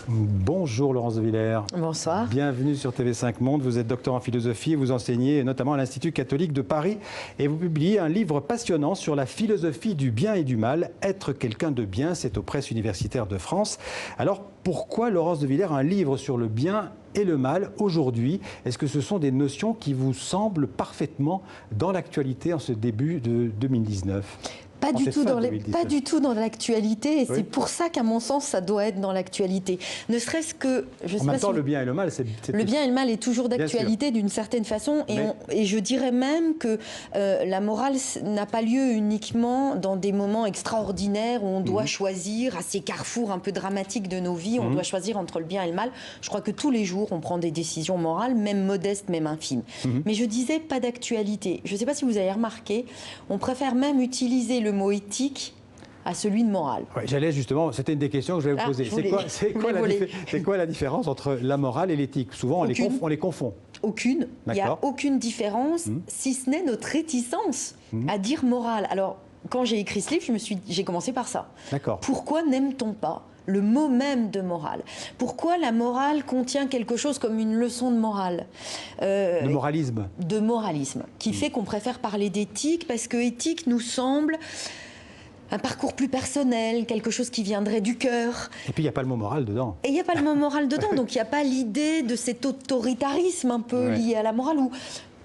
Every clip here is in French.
Bonjour Laurence de Villers. Bonsoir. Bienvenue sur TV5 Monde. Vous êtes docteur en philosophie et vous enseignez notamment à l'Institut catholique de Paris. Et vous publiez un livre passionnant sur la philosophie du bien et du mal. Être quelqu'un de bien, c'est aux presses universitaires de France. Alors pourquoi, Laurence de Villers, un livre sur le bien et le mal aujourd'hui? Est-ce que ce sont des notions qui vous semblent parfaitement dans l'actualité en ce début de 2019? Pas du tout dans l'actualité, et oui. C'est pour ça qu'à mon sens, ça doit être dans l'actualité. Ne serait-ce que... En même temps, le bien et le mal, c'est... Le bien et le mal est toujours d'actualité d'une certaine façon, et je dirais même que la morale n'a pas lieu uniquement dans des moments extraordinaires où on doit choisir, à ces carrefours un peu dramatiques de nos vies, on doit choisir entre le bien et le mal. Je crois que tous les jours, on prend des décisions morales, même modestes, même infimes. Mais je disais pas d'actualité. Je ne sais pas si vous avez remarqué, on préfère même utiliser le mot éthique à celui de morale. Ouais, j'allais justement, c'était une des questions que je vais vous poser. C'est quoi la différence entre la morale et l'éthique? Souvent, on les confond. Aucune. Il n'y a aucune différence, si ce n'est notre réticence à dire morale. Alors, quand j'ai écrit ce livre, j'ai commencé par ça. Pourquoi n'aime-t-on pas le mot même de morale? Pourquoi la morale contient quelque chose comme une leçon de morale? De moralisme. De moralisme, qui fait qu'on préfère parler d'éthique, parce que éthique nous semble un parcours plus personnel, quelque chose qui viendrait du cœur. Et puis il n'y a pas le mot moral dedans. Et il n'y a pas le mot moral dedans, donc il n'y a pas l'idée de cet autoritarisme un peu lié à la morale, ou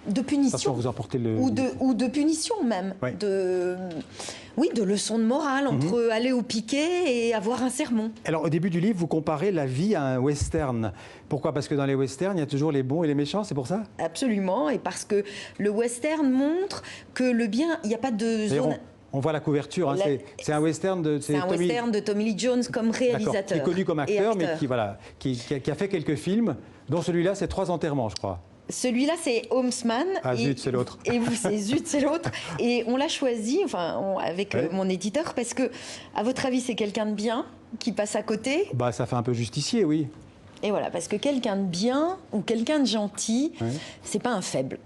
de punition, vous emportez ou de punition même, de leçons de morale entre aller au piquet et avoir un sermon. Alors au début du livre, vous comparez la vie à un western. Pourquoi? Parce que dans les westerns, il y a toujours les bons et les méchants, c'est pour ça? Absolument, et parce que le western montre que le bien, il n'y a pas de zone... On voit la couverture, c'est un western de... C'est un western de Tommy Lee Jones comme réalisateur. Qui est connu comme acteur, mais qui a fait quelques films, dont celui-là, c'est 3 enterrements, je crois. Celui-là, c'est Homesman. Ah zut, c'est l'autre. Et vous, c'est zut, c'est l'autre. Et on l'a choisi, avec mon éditeur, parce que, à votre avis, c'est quelqu'un de bien qui passe à côté? Bah, ça fait un peu justicier, oui. Et voilà, parce que quelqu'un de bien ou quelqu'un de gentil, c'est pas un faible.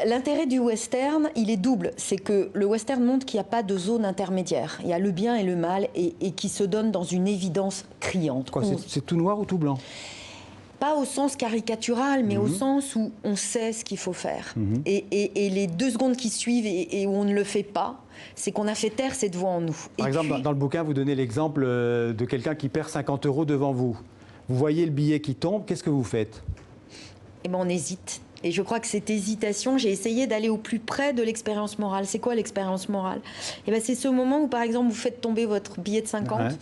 L'intérêt du western, il est double. C'est que le western montre qu'il n'y a pas de zone intermédiaire. Il y a le bien et le mal, et qui se donnent dans une évidence criante. C'est tout noir ou tout blanc? Pas au sens caricatural, mais au sens où on sait ce qu'il faut faire. Et les 2 secondes qui suivent et où on ne le fait pas, c'est qu'on a fait taire cette voix en nous. Par exemple, dans le bouquin, vous donnez l'exemple de quelqu'un qui perd 50 € devant vous. Vous voyez le billet qui tombe, qu'est-ce que vous faites? Eh bien, on hésite. Et je crois que cette hésitation, j'ai essayé d'aller au plus près de l'expérience morale. C'est quoi l'expérience morale? Eh bien, c'est ce moment où, par exemple, vous faites tomber votre billet de 50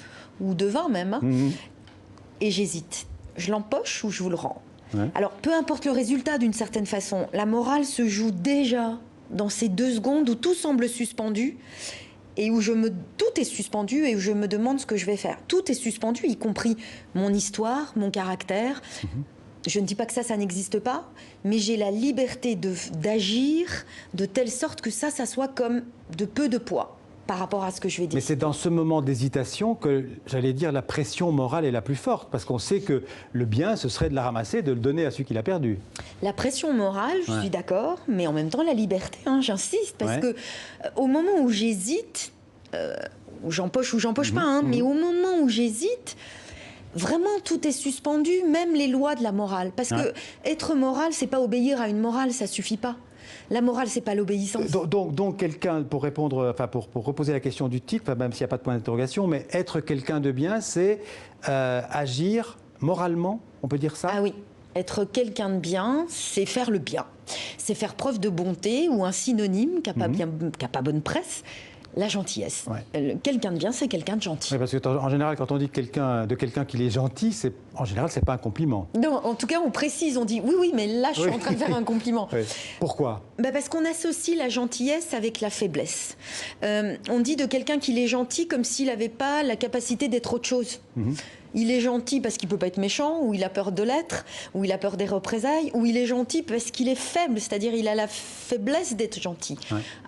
ou de 20 même, et j'hésite. Je l'empoche ou je vous le rends? Alors, peu importe le résultat, d'une certaine façon, la morale se joue déjà dans ces 2 secondes où tout semble suspendu et où tout est suspendu et où je me demande ce que je vais faire. Tout est suspendu, y compris mon histoire, mon caractère. Je ne dis pas que ça n'existe pas, mais j'ai la liberté d'agir de telle sorte que ça soit comme de peu de poids par rapport à ce que je vais dire. Mais c'est dans ce moment d'hésitation que, j'allais dire, la pression morale est la plus forte, parce qu'on sait que le bien, ce serait de la ramasser, de le donner à celui qui l'a perdu. La pression morale, je suis d'accord, mais en même temps la liberté, j'insiste, parce que au moment où j'hésite, où j'empoche ou j'empoche pas, mais au moment où j'hésite, vraiment, tout est suspendu, même les lois de la morale. Parce que être moral, c'est pas obéir à une morale, ça suffit pas. La morale, c'est pas l'obéissance. Donc quelqu'un, pour répondre, pour reposer la question du titre, même s'il n'y a pas de point d'interrogation, mais être quelqu'un de bien, c'est agir moralement, on peut dire ça? Ah oui. Être quelqu'un de bien, c'est faire le bien. C'est faire preuve de bonté, ou un synonyme qui n'a pas bonne presse, la gentillesse. Quelqu'un de bien, c'est quelqu'un de gentil. Oui, parce qu'en général, quand on dit de quelqu'un qu'il est gentil, en général, c'est pas un compliment. Non, en tout cas, on précise, on dit oui, mais là, je suis en train de faire un compliment. Pourquoi? Parce qu'on associe la gentillesse avec la faiblesse. On dit de quelqu'un qu'il est gentil comme s'il n'avait pas la capacité d'être autre chose. Il est gentil parce qu'il ne peut pas être méchant, ou il a peur de l'être, ou il a peur des représailles, ou il est gentil parce qu'il est faible, c'est-à-dire il a la faiblesse d'être gentil.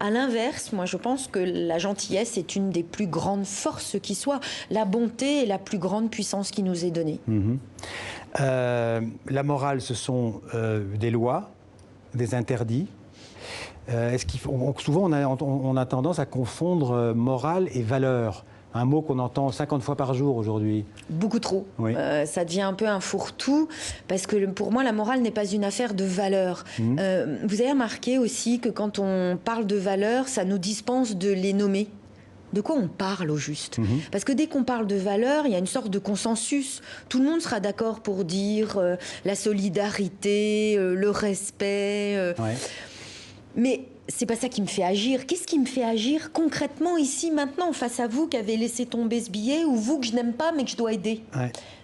À l'inverse, moi je pense que la gentillesse est une des plus grandes forces qui soit. La bonté est la plus grande puissance qui nous est donnée. La morale, ce sont des lois, des interdits. Souvent, on a tendance à confondre morale et valeur. un mot qu'on entend 50 fois par jour aujourd'hui. Beaucoup trop. Oui. Ça devient un peu un fourre-tout, parce que pour moi, la morale n'est pas une affaire de valeurs. Vous avez remarqué aussi que quand on parle de valeurs, ça nous dispense de les nommer. De quoi on parle au juste? Parce que dès qu'on parle de valeurs, il y a une sorte de consensus. Tout le monde sera d'accord pour dire la solidarité, le respect. Mais c'est pas ça qui me fait agir. Qu'est-ce qui me fait agir concrètement ici, maintenant, face à vous qui avez laissé tomber ce billet, ou vous que je n'aime pas mais que je dois aider?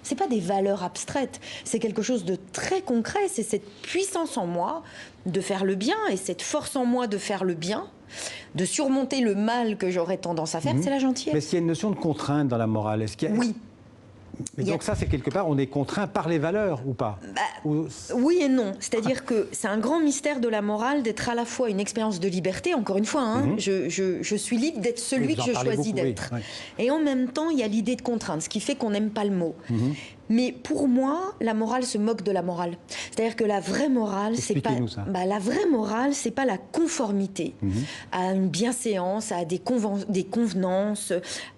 C'est pas des valeurs abstraites. C'est quelque chose de très concret. C'est cette puissance en moi de faire le bien, et cette force en moi de faire le bien, de surmonter le mal que j'aurais tendance à faire, c'est la gentillesse. Mais est-ce qu'il y a une notion de contrainte dans la morale? Est-ce qu'il y a... Oui. Mais donc ça, c'est quelque part, on est contraint par les valeurs ou pas? Oui et non. C'est-à-dire que c'est un grand mystère de la morale d'être à la fois une expérience de liberté, encore une fois, je suis libre d'être celui que je choisis d'être. Et en même temps, il y a l'idée de contrainte, ce qui fait qu'on n'aime pas le mot. Mais pour moi, la morale se moque de la morale. C'est-à-dire que la vraie morale, c'est pas la vraie morale, c'est pas la conformité à une bienséance, à des convenances,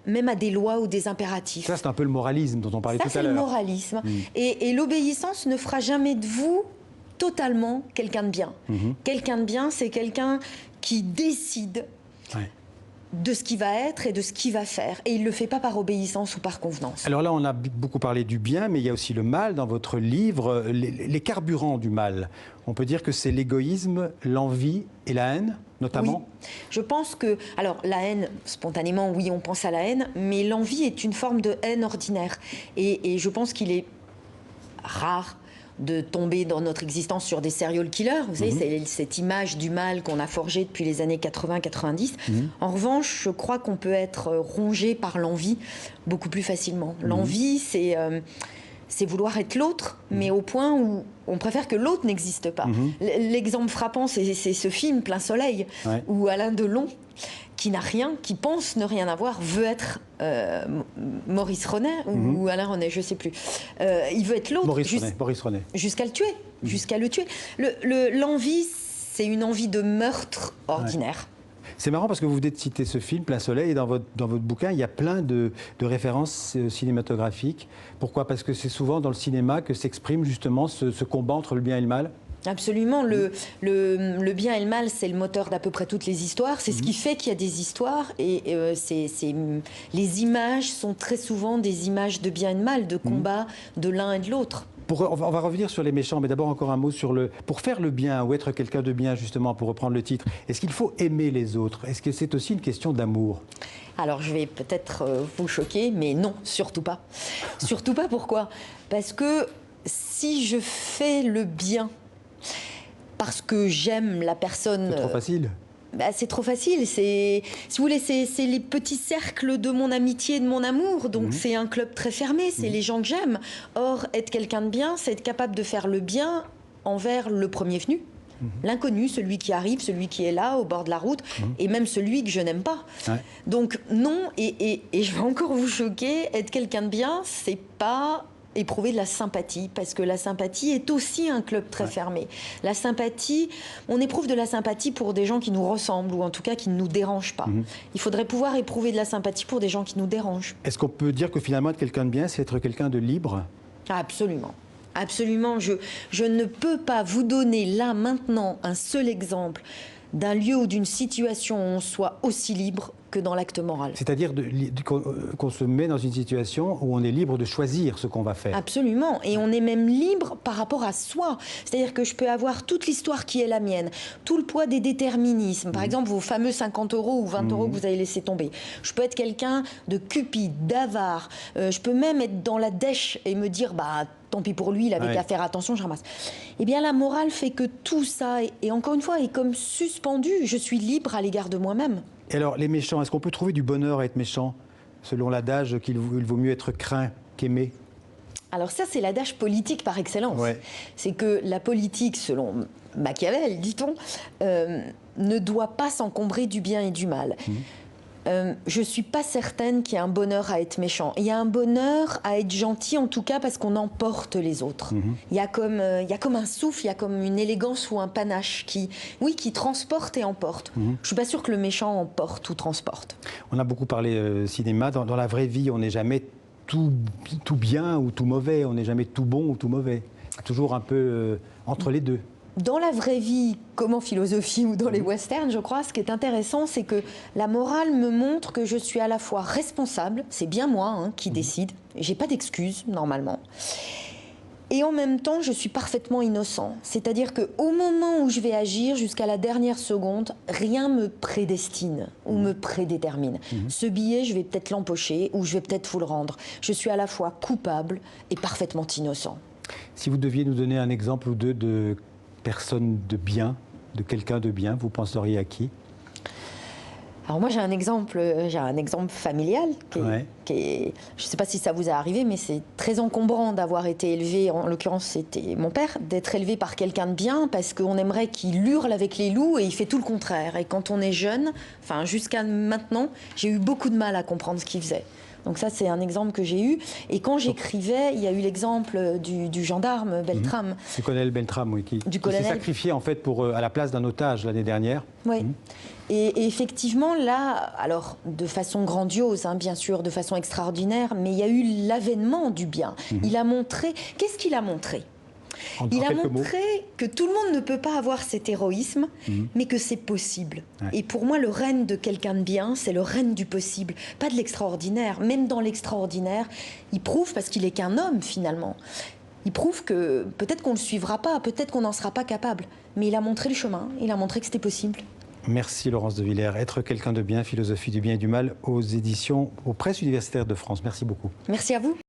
même à des lois ou des impératifs. Ça, c'est un peu le moralisme dont on parlait tout à l'heure. Ça, c'est le moralisme. Et l'obéissance ne fera jamais de vous totalement quelqu'un de bien. Quelqu'un de bien, c'est quelqu'un qui décide de ce qui va être et de ce qu'il va faire. Et il ne le fait pas par obéissance ou par convenance. Alors là, on a beaucoup parlé du bien, mais il y a aussi le mal dans votre livre, les carburants du mal. On peut dire que c'est l'égoïsme, l'envie et la haine, notamment? Oui. Je pense que... Alors, la haine, spontanément, oui, on pense à la haine, mais l'envie est une forme de haine ordinaire. Et je pense qu'il est rare de tomber dans notre existence sur des serial killers. Vous savez, c'est cette image du mal qu'on a forgée depuis les années 80-90. En revanche, je crois qu'on peut être rongé par l'envie beaucoup plus facilement. L'envie, c'est vouloir être l'autre, mais au point où on préfère que l'autre n'existe pas. L'exemple frappant, c'est ce film Plein Soleil, où Alain Delon, qui n'a rien, qui pense ne rien avoir, veut être Maurice Renet ou Alain René, je ne sais plus. Il veut être l'autre. Maurice Renet. Jusqu'à le tuer. Jusqu'à le tuer. L'envie, c'est une envie de meurtre ordinaire. C'est marrant parce que vous venez de citer ce film, Plein Soleil, et dans votre bouquin, il y a plein de références cinématographiques. Pourquoi? Parce que c'est souvent dans le cinéma que s'exprime justement ce combat entre le bien et le mal. Absolument. Le bien et le mal, c'est le moteur d'à peu près toutes les histoires. C'est ce qui fait qu'il y a des histoires. Et les images sont très souvent des images de bien et de mal, de combat de l'un et de l'autre. On va revenir sur les méchants, mais d'abord encore un mot sur pour faire le bien ou être quelqu'un de bien, justement, pour reprendre le titre. Est-ce qu'il faut aimer les autres? Est-ce que c'est aussi une question d'amour? Alors, je vais peut-être vous choquer, mais non, surtout pas. Surtout pas, pourquoi? Parce que si je fais le bien parce que j'aime la personne... C'est trop facile. C'est trop facile. Si vous voulez, c'est les petits cercles de mon amitié et de mon amour. Donc c'est un club très fermé, c'est les gens que j'aime. Or, être quelqu'un de bien, c'est être capable de faire le bien envers le premier venu. L'inconnu, celui qui arrive, celui qui est là, au bord de la route, et même celui que je n'aime pas. Donc non, et je vais encore vous choquer, être quelqu'un de bien, c'est pas... éprouver de la sympathie, parce que la sympathie est aussi un club très fermé. La sympathie, on éprouve de la sympathie pour des gens qui nous ressemblent, ou en tout cas qui ne nous dérangent pas. Il faudrait pouvoir éprouver de la sympathie pour des gens qui nous dérangent. Est-ce qu'on peut dire que finalement être quelqu'un de bien, c'est être quelqu'un de libre? Absolument. Absolument. Je ne peux pas vous donner là, maintenant, un seul exemple d'un lieu ou d'une situation où on soit aussi libre que dans l'acte moral. C'est-à-dire qu'on se met dans une situation où on est libre de choisir ce qu'on va faire. Absolument. Et on est même libre par rapport à soi. C'est-à-dire que je peux avoir toute l'histoire qui est la mienne, tout le poids des déterminismes. Par exemple, vos fameux 50 € ou 20 € que vous avez laissé tomber. Je peux être quelqu'un de cupide, d'avare. Je peux même être dans la dèche et me dire, tant pis pour lui, il avait qu'à faire attention, je ramasse. Eh bien, la morale fait que tout ça, et encore une fois, est comme suspendu. Je suis libre à l'égard de moi-même. Et alors, les méchants, est-ce qu'on peut trouver du bonheur à être méchant, selon l'adage qu'il vaut mieux être craint qu'aimé? Alors ça, c'est l'adage politique par excellence. C'est que la politique, selon Machiavel, dit-on, ne doit pas s'encombrer du bien et du mal. Je ne suis pas certaine qu'il y ait un bonheur à être méchant. Il y a un bonheur à être gentil, en tout cas parce qu'on emporte les autres. Il y a comme un souffle, il y a comme une élégance ou un panache qui transporte et emporte. Je ne suis pas sûre que le méchant emporte ou transporte. On a beaucoup parlé cinéma. Dans la vraie vie, on n'est jamais tout bien ou tout mauvais. On n'est jamais tout bon ou tout mauvais. Toujours un peu entre les deux. Dans la vraie vie, comme en philosophie ou dans les westerns, je crois, ce qui est intéressant, c'est que la morale me montre que je suis à la fois responsable, c'est bien moi qui décide, j'ai pas d'excuses normalement, et en même temps, je suis parfaitement innocent. C'est-à-dire qu'au moment où je vais agir, jusqu'à la dernière seconde, rien me prédestine ou me prédétermine. Ce billet, je vais peut-être l'empocher ou je vais peut-être vous le rendre. Je suis à la fois coupable et parfaitement innocent. Si vous deviez nous donner un exemple ou deux de personne de bien, de quelqu'un de bien, vous penseriez à qui? Alors moi j'ai un exemple familial qui est, je ne sais pas si ça vous est arrivé, mais c'est très encombrant d'avoir été élevé, en l'occurrence c'était mon père, d'être élevé par quelqu'un de bien parce qu'on aimerait qu'il hurle avec les loups et il fait tout le contraire. Et quand on est jeune, enfin jusqu'à maintenant, j'ai eu beaucoup de mal à comprendre ce qu'il faisait. Donc ça, c'est un exemple que j'ai eu. Et quand j'écrivais, il y a eu l'exemple du gendarme Beltrame. Du colonel Beltrame, oui, qui s'est sacrifié en fait à la place d'un otage l'année dernière. Oui. Et effectivement, là, alors de façon grandiose, bien sûr, de façon extraordinaire, mais il y a eu l'avènement du bien. Il a montré... Qu'est-ce qu'il a montré ? Il a montré que tout le monde ne peut pas avoir cet héroïsme, mais que c'est possible. Ouais. Et pour moi, le règne de quelqu'un de bien, c'est le règne du possible, pas de l'extraordinaire. Même dans l'extraordinaire, il prouve, parce qu'il n'est qu'un homme finalement, il prouve que peut-être qu'on ne le suivra pas, peut-être qu'on n'en sera pas capable, mais il a montré le chemin, il a montré que c'était possible. Merci Laurence de Villers. Être quelqu'un de bien, philosophie du bien et du mal aux presses universitaires de France. Merci beaucoup. Merci à vous.